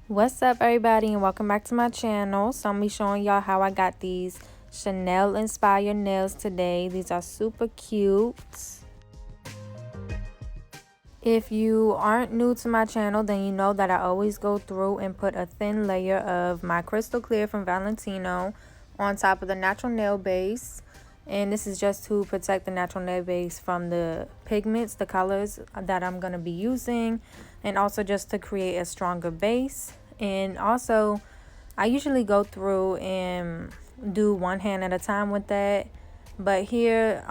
What's up, everybody, and welcome back to my channel. So I'm gonna be showing y'all how I got these Chanel inspired nails today. These are super cute. If you aren't new to my channel, then you know that I always go through and put a thin layer of my crystal clear from Valentino on top of the natural nail base. And this is just to protect the natural nail base from the pigments, the colors that I'm going to be using, and also just to create a stronger base. And also, I usually go through and do one hand at a time with that. But here,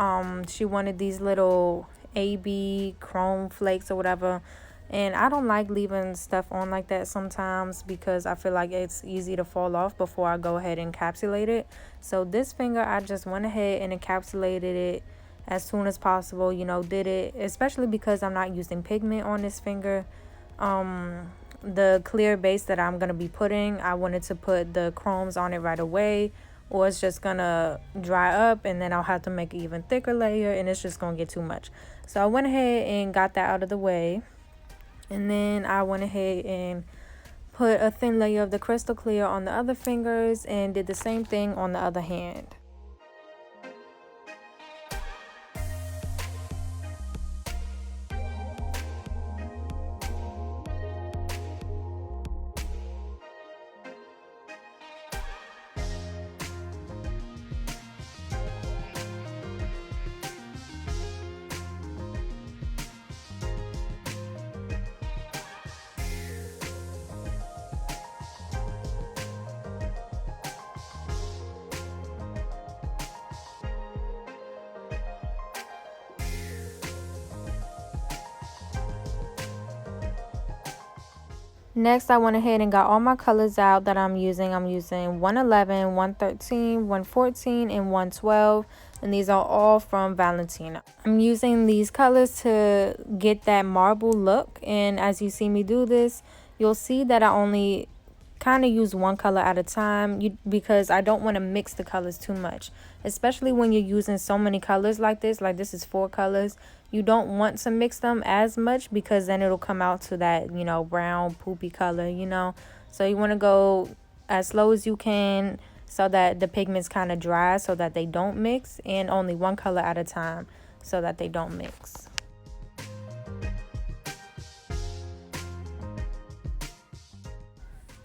she wanted these little AB chrome flakes or whatever. And I don't like leaving stuff on like that sometimes because I feel like it's easy to fall off before I go ahead and encapsulate it. So this finger, I just went ahead and encapsulated it as soon as possible. You know, did it, especially because I'm not using pigment on this finger. The clear base that I'm going to be putting, I wanted to put the chromes on it right away, or it's just gonna dry up and then I'll have to make an even thicker layer and it's just gonna get too much. So I went ahead and got that out of the way, and then I went ahead and put a thin layer of the crystal clear on the other fingers and did the same thing on the other hand. Next, I went ahead and got all my colors out that I'm using. I'm using 111, 113, 114, and 112. And these are all from Valentino. I'm using these colors to get that marble look. And as you see me do this, you'll see that I only kind of use one color at a time because I don't want to mix the colors too much, especially when you're using so many colors like this is 4 colors. You don't want to mix them as much because then it'll come out to that, you know, brown poopy color, you know. So you want to go as slow as you can so that the pigments kind of dry so that they don't mix, and only one color at a time so that they don't mix.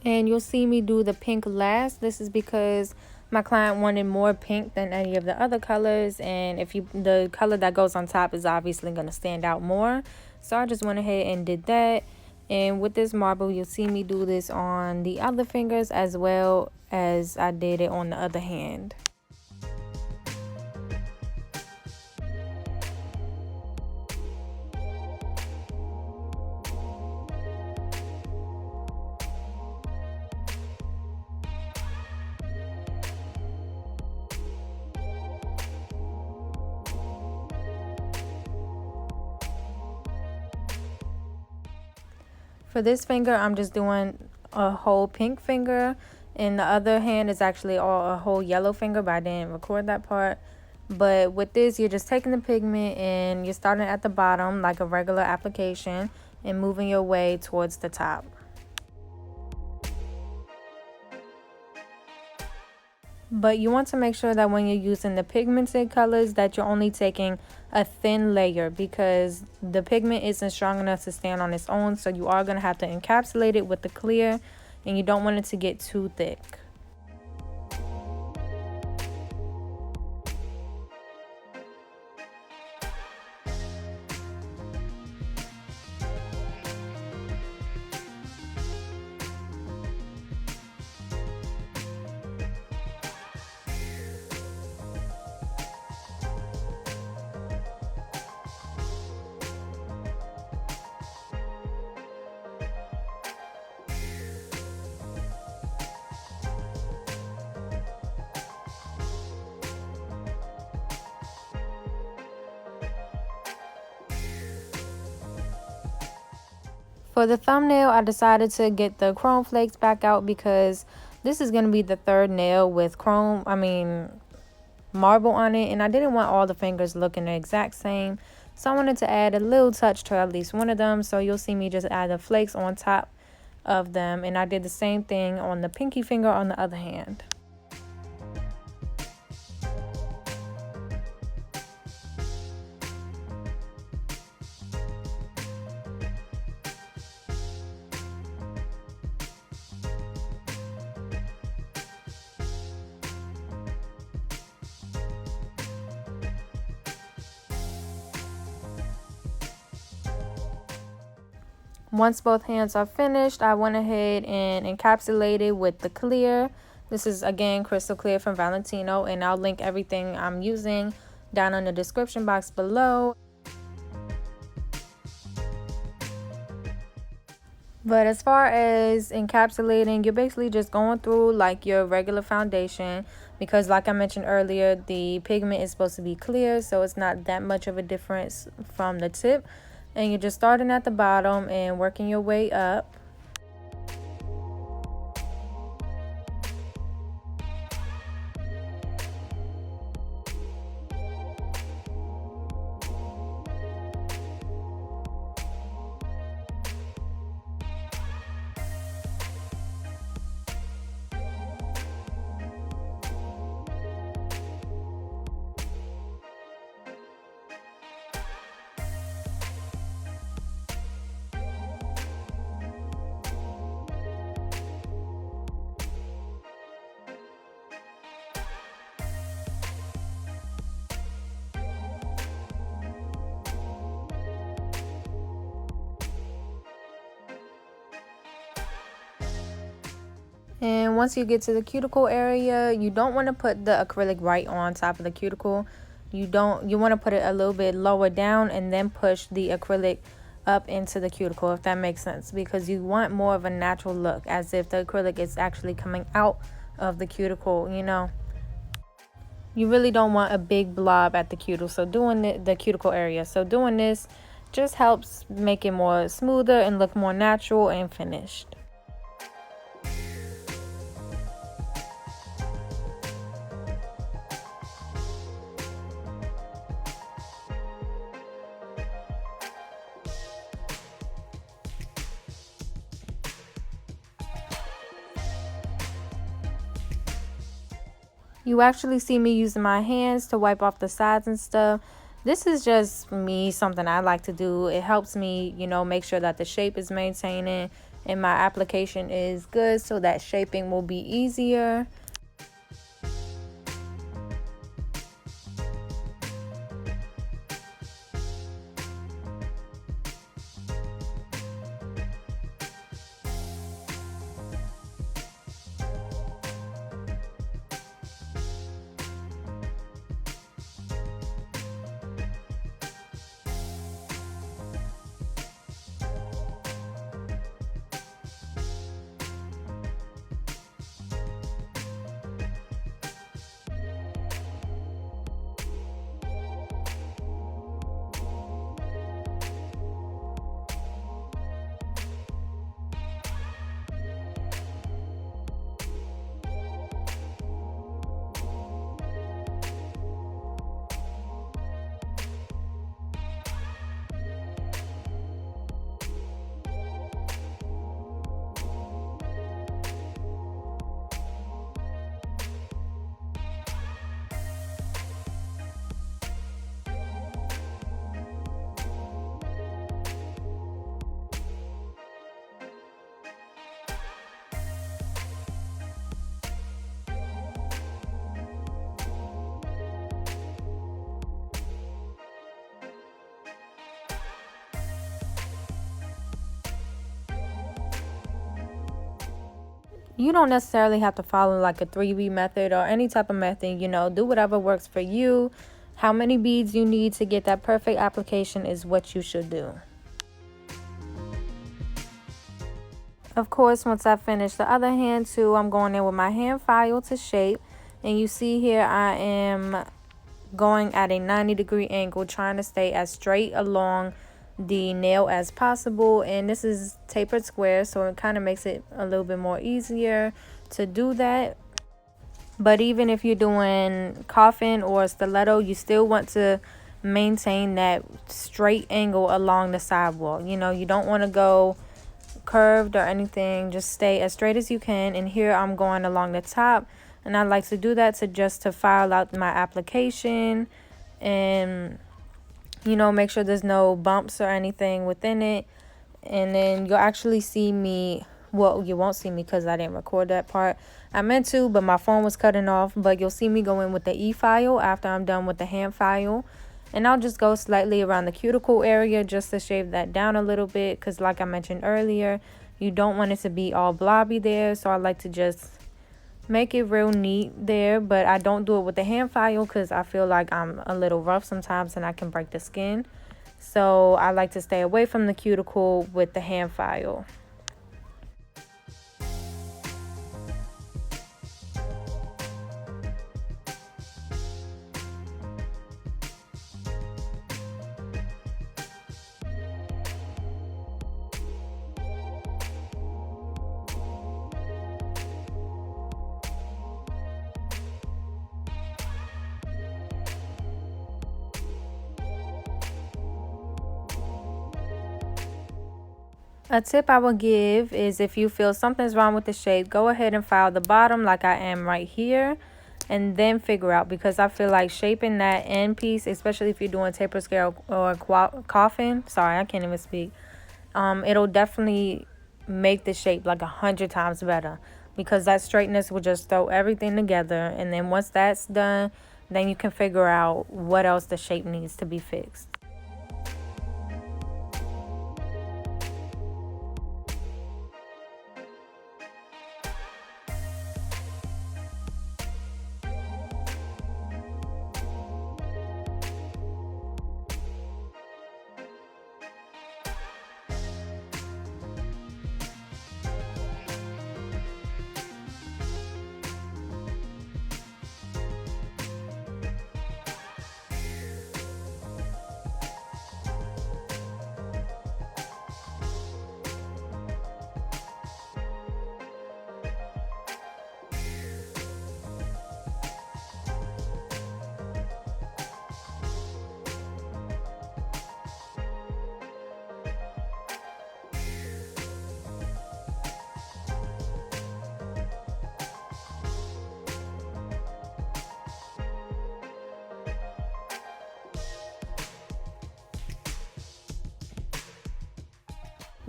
And you'll see me do the pink last. This is because my client wanted more pink than any of the other colors, and the color that goes on top is obviously going to stand out more. So I just went ahead and did that. And with this marble, you'll see me do this on the other fingers as well as I did it on the other hand. For this finger, I'm just doing a whole pink finger, and the other hand is actually a whole yellow finger, but I didn't record that part. But with this, you're just taking the pigment and you're starting at the bottom like a regular application and moving your way towards the top. But you want to make sure that when you're using the pigmented colors that you're only taking a thin layer, because the pigment isn't strong enough to stand on its own. So you are going to have to encapsulate it with the clear, and you don't want it to get too thick. For the thumbnail, I decided to get the chrome flakes back out because this is going to be the third nail with marble on it, and I didn't want all the fingers looking the exact same. So I wanted to add a little touch to at least one of them. So you'll see me just add the flakes on top of them, and I did the same thing on the pinky finger on the other hand. Once both hands are finished, I went ahead and encapsulated with the clear. This is again crystal clear from Valentino, and I'll link everything I'm using down in the description box below. But as far as encapsulating, you're basically just going through like your regular foundation, because like I mentioned earlier, the pigment is supposed to be clear, so it's not that much of a difference from the tip. And you're just starting at the bottom and working your way up. And once you get to the cuticle area, you don't want to put the acrylic right on top of the cuticle. You want to put it a little bit lower down and then push the acrylic up into the cuticle, if that makes sense, because you want more of a natural look, as if the acrylic is actually coming out of the cuticle, you know. You really don't want a big blob at the cuticle, so doing the cuticle area. So doing this just helps make it more smoother and look more natural and finished. You actually see me using my hands to wipe off the sides and stuff. This is just me, something I like to do. It helps me, you know, make sure that the shape is maintaining and my application is good, so that shaping will be easier. You don't necessarily have to follow like a 3B method or any type of method, you know, do whatever works for you. How many beads you need to get that perfect application is what you should do. Of course, once I finish the other hand too, I'm going in with my hand file to shape. And you see here I am going at a 90-degree angle, trying to stay as straight along the nail as possible. And this is tapered square, so it kind of makes it a little bit more easier to do that. But even if you're doing coffin or stiletto, you still want to maintain that straight angle along the sidewall. You know, you don't want to go curved or anything. Just stay as straight as you can. And here I'm going along the top, and I like to do that to file out my application and, you know, make sure there's no bumps or anything within it. And then you'll actually see me, well, you won't see me because I didn't record that part. I meant to, but my phone was cutting off. But you'll see me go in with the e-file after I'm done with the hand file. And I'll just go slightly around the cuticle area just to shave that down a little bit, because like I mentioned earlier, you don't want it to be all blobby there. So I like to just make it real neat there, but I don't do it with the hand file because I feel like I'm a little rough sometimes and I can break the skin. So I like to stay away from the cuticle with the hand file. A tip I would give is, if you feel something's wrong with the shape, go ahead and file the bottom like I am right here, and then figure out, because I feel like shaping that end piece, especially if you're doing taper scale or coffin, sorry, I can't even speak, it'll definitely make the shape like 100 times better, because that straightness will just throw everything together. And then once that's done, then you can figure out what else the shape needs to be fixed.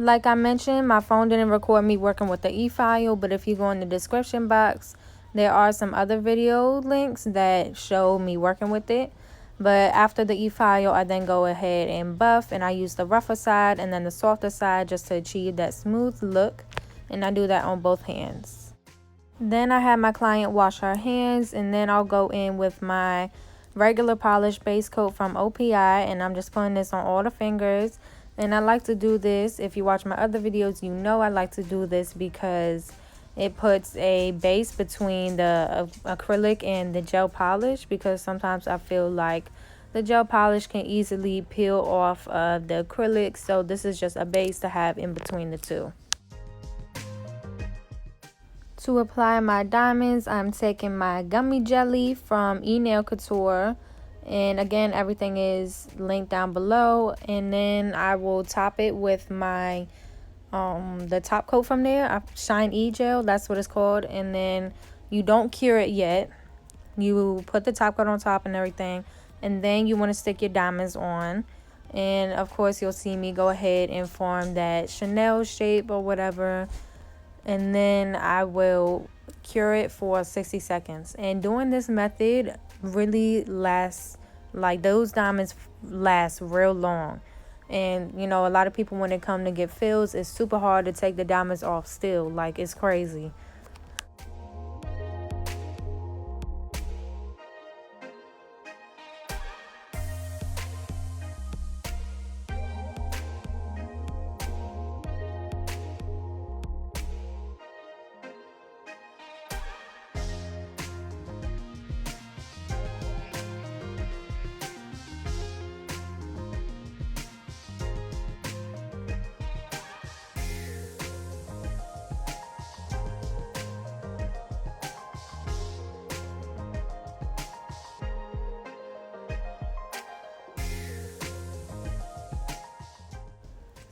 Like I mentioned, my phone didn't record me working with the e-file, but if you go in the description box, there are some other video links that show me working with it. But after the e-file, I then go ahead and buff, and I use the rougher side and then the softer side just to achieve that smooth look. And I do that on both hands. Then I have my client wash her hands, and then I'll go in with my regular polish base coat from OPI, and I'm just putting this on all the fingers. And I like to do this, if you watch my other videos, you know I like to do this because it puts a base between the acrylic and the gel polish, because sometimes I feel like the gel polish can easily peel off of the acrylic. So this is just a base to have in between the two. To apply my diamonds, I'm taking my gummy jelly from Nail Couture. And again, everything is linked down below. And then I will top it with my the top coat from there, Shine E-Gel, that's what it's called. And then you don't cure it yet. You put the top coat on top and everything, and then you want to stick your diamonds on. And of course, you'll see me go ahead and form that Chanel shape or whatever. And then I will cure it for 60 seconds. And doing this method really lasts, like those diamonds last real long. And you know, a lot of people, when they come to get fills, it's super hard to take the diamonds off still. Like, it's crazy.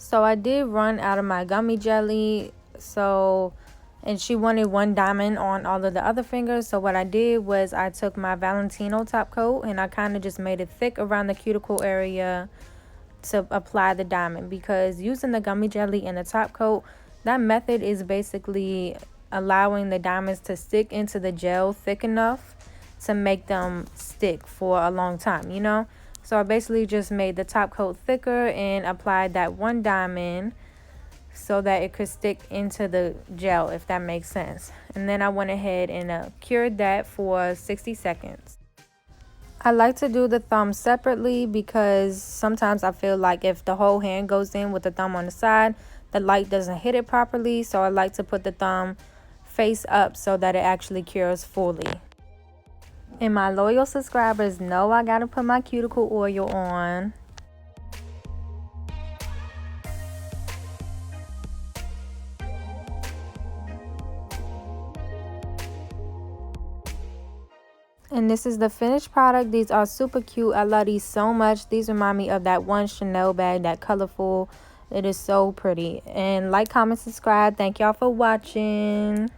So I did run out of my gummy jelly, and she wanted one diamond on all of the other fingers. So what I did was I took my Valentino top coat and I kind of just made it thick around the cuticle area to apply the diamond, because using the gummy jelly in the top coat, that method is basically allowing the diamonds to stick into the gel thick enough to make them stick for a long time, you know. So I basically just made the top coat thicker and applied that one diamond so that it could stick into the gel, if that makes sense. And then I went ahead and cured that for 60 seconds. I like to do the thumb separately because sometimes I feel like if the whole hand goes in with the thumb on the side, the light doesn't hit it properly. So I like to put the thumb face up so that it actually cures fully. And my loyal subscribers know I gotta put my cuticle oil on. And this is the finished product. These are super cute. I love these so much. These remind me of that one Chanel bag, that colorful. It is so pretty. And like, comment, subscribe. Thank y'all for watching.